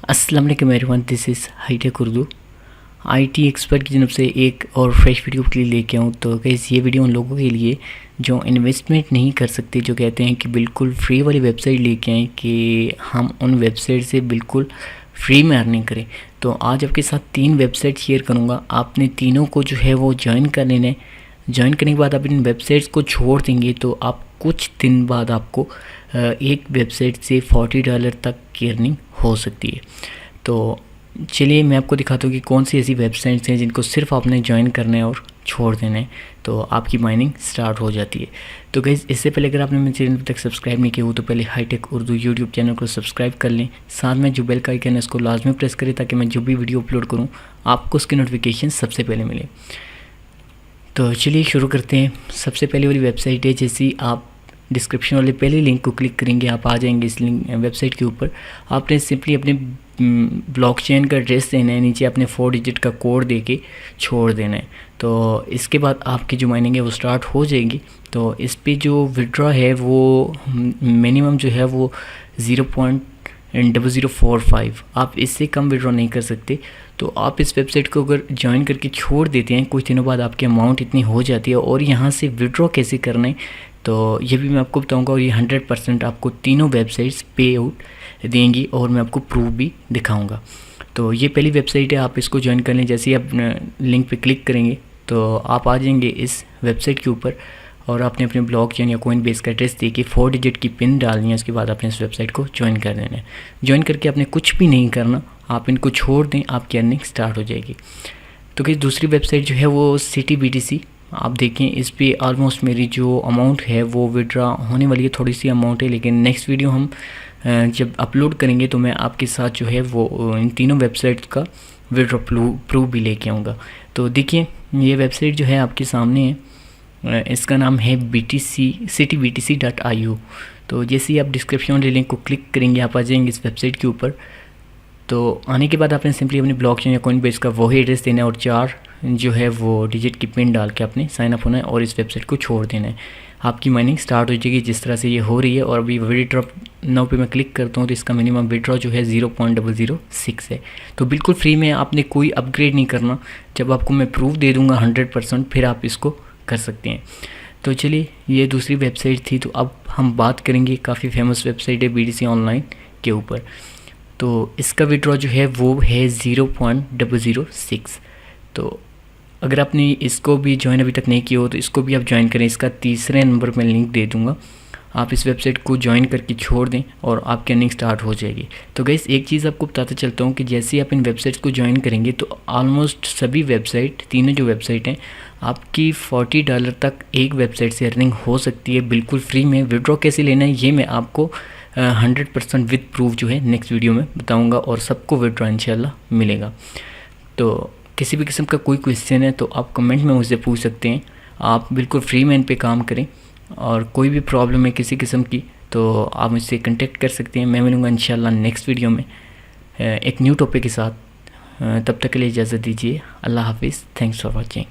अस्सलाम वालेकुम everyone, this is hitech Urdu IT expert की जानब से एक और फ्रेश वीडियो के लिए लेके आऊँ। तो गाइस ये वीडियो उन लोगों के लिए जो इन्वेस्टमेंट नहीं कर सकते, जो कहते हैं कि बिल्कुल फ्री वाली वेबसाइट लेके आएँ कि हम उन वेबसाइट से बिल्कुल फ्री में अर्निंग करें। तो आज आपके साथ 3 वेबसाइट शेयर करूँगा। आपने तीनों को जो है वो ज्वाइन कर लेना है। ज्वाइन करने के बाद आप इन वेबसाइट्स को छोड़ देंगे तो आप कुछ दिन बाद आपको एक वेबसाइट से $40 तक की अर्निंग हो सकती है। तो चलिए मैं आपको दिखाता हूँ कि कौन सी ऐसी वेबसाइट्स हैं जिनको सिर्फ आपने ज्वाइन करना है और छोड़ देना है तो आपकी माइनिंग स्टार्ट हो जाती है। तो गाइस इससे पहले अगर आपने मेरे चैनल तक सब्सक्राइब नहीं किया हो तो पहले हाईटेक उर्दू यूट्यूब चैनल को सब्सक्राइब कर लें। साथ में जो बेल का आइकन है उसको लाजमी प्रेस करें ताकि मैं जो भी वीडियो अपलोड करूँ आपको उसकी नोटिफिकेशन सबसे पहले मिले। तो चलिए शुरू करते हैं। सबसे पहले वाली वेबसाइट है, जैसी आप डिस्क्रिप्शन वाले पहले लिंक को क्लिक करेंगे आप आ जाएंगे इस लिंक वेबसाइट के ऊपर। आपने सिंपली अपने ब्लॉकचेन का एड्रेस देना है, नीचे अपने 4 डिजिट का कोड देके छोड़ देना है। तो इसके बाद आपकी जो माइनिंग है वो स्टार्ट हो जाएगी। तो इस पे जो विड्रॉ है वो मिनिमम जो है वो 0.0045, आप इससे कम विड्रॉ नहीं कर सकते। तो आप इस वेबसाइट को अगर ज्वाइन करके छोड़ देते हैं कुछ दिनों बाद आपकी अमाउंट इतनी हो जाती है। और यहाँ से विड्रॉ कैसे करना है तो ये भी मैं आपको बताऊंगा। और ये 100% आपको तीनों वेबसाइट्स पे आउट देंगी और मैं आपको प्रूफ भी दिखाऊंगा। तो ये पहली वेबसाइट है, आप इसको ज्वाइन कर लें। जैसे ही आप लिंक पे क्लिक करेंगे तो आप आ जाएंगे इस वेबसाइट के ऊपर और आपने अपने ब्लॉकचेन या कोइन बेस का एड्रेस दे के 4 डिजिट की पिन डालनी है। उसके बाद आपने इस वेबसाइट को ज्वाइन कर देना है। ज्वाइन करके आपने कुछ भी नहीं करना, आप इनको छोड़ दें, आपकी अर्निंग स्टार्ट हो जाएगी। तो कि दूसरी वेबसाइट जो है वो सिटी BTC, आप देखें इस पे ऑलमोस्ट मेरी जो अमाउंट है वो विड्रॉ होने वाली है। थोड़ी सी अमाउंट है लेकिन नेक्स्ट वीडियो हम जब अपलोड करेंगे तो मैं आपके साथ जो है वो इन तीनों वेबसाइट का विड्रॉ प्रूफ भी लेके आऊँगा। तो देखिए ये वेबसाइट जो है आपके सामने है, इसका नाम है citybtc.io। तो जैसे ही आप डिस्क्रिप्शन वाले लिंक को क्लिक करेंगे आप आ जाएंगे इस वेबसाइट के ऊपर। तो आने के बाद आपने सिंपली अपनी ब्लॉकचेन या कोइन बेस का वही एड्रेस देना है और 4 जो है वो डिजिट की पिन डाल के आपने साइन अप होना है और इस वेबसाइट को छोड़ देना है। आपकी माइनिंग स्टार्ट हो जाएगी जिस तरह से ये हो रही है। और अभी विड्रॉ नाउ पे मैं क्लिक करता हूँ तो इसका मिनिमम विड्रॉ जो है 0.006 है। तो बिल्कुल फ्री में, आपने कोई अपग्रेड नहीं करना। जब आपको मैं प्रूफ दे दूँगा 100% फिर आप इसको कर सकते हैं। तो चलिए ये दूसरी वेबसाइट थी। तो अब हम बात करेंगे, काफ़ी फेमस वेबसाइट है BTC ऑनलाइन के ऊपर। तो इसका विड्रॉ जो है वो है 0.006। तो अगर आपने इसको भी ज्वाइन अभी तक नहीं किया हो तो इसको भी आप ज्वाइन करें। इसका तीसरे नंबर में लिंक दे दूंगा, आप इस वेबसाइट को ज्वाइन करके छोड़ दें और आपकी अर्निंग स्टार्ट हो जाएगी। तो गाइस एक चीज़ आपको बताते चलता हूँ कि जैसे ही आप इन वेबसाइट्स को ज्वाइन करेंगे तो ऑलमोस्ट सभी वेबसाइट, तीनों जो वेबसाइट हैं, आपकी $40 तक एक वेबसाइट से अर्निंग हो सकती है बिल्कुल फ्री में। विड्रॉ कैसे लेना है ये मैं आपको 100% विद प्रूफ जो है नेक्स्ट वीडियो में बताऊँगा और सबको विड्रॉ इंशाल्लाह मिलेगा। तो किसी भी किस्म का कोई क्वेश्चन है तो आप कमेंट में मुझसे पूछ सकते हैं। आप बिल्कुल फ्री में इन पे काम करें और कोई भी प्रॉब्लम है किसी किस्म की तो आप मुझसे कांटेक्ट कर सकते हैं। मैं मिलूँगा इंशाल्लाह नेक्स्ट वीडियो में एक न्यू टॉपिक के साथ। तब तक के लिए इजाज़त दीजिए। अल्लाह हाफिज़। Thanks for watching.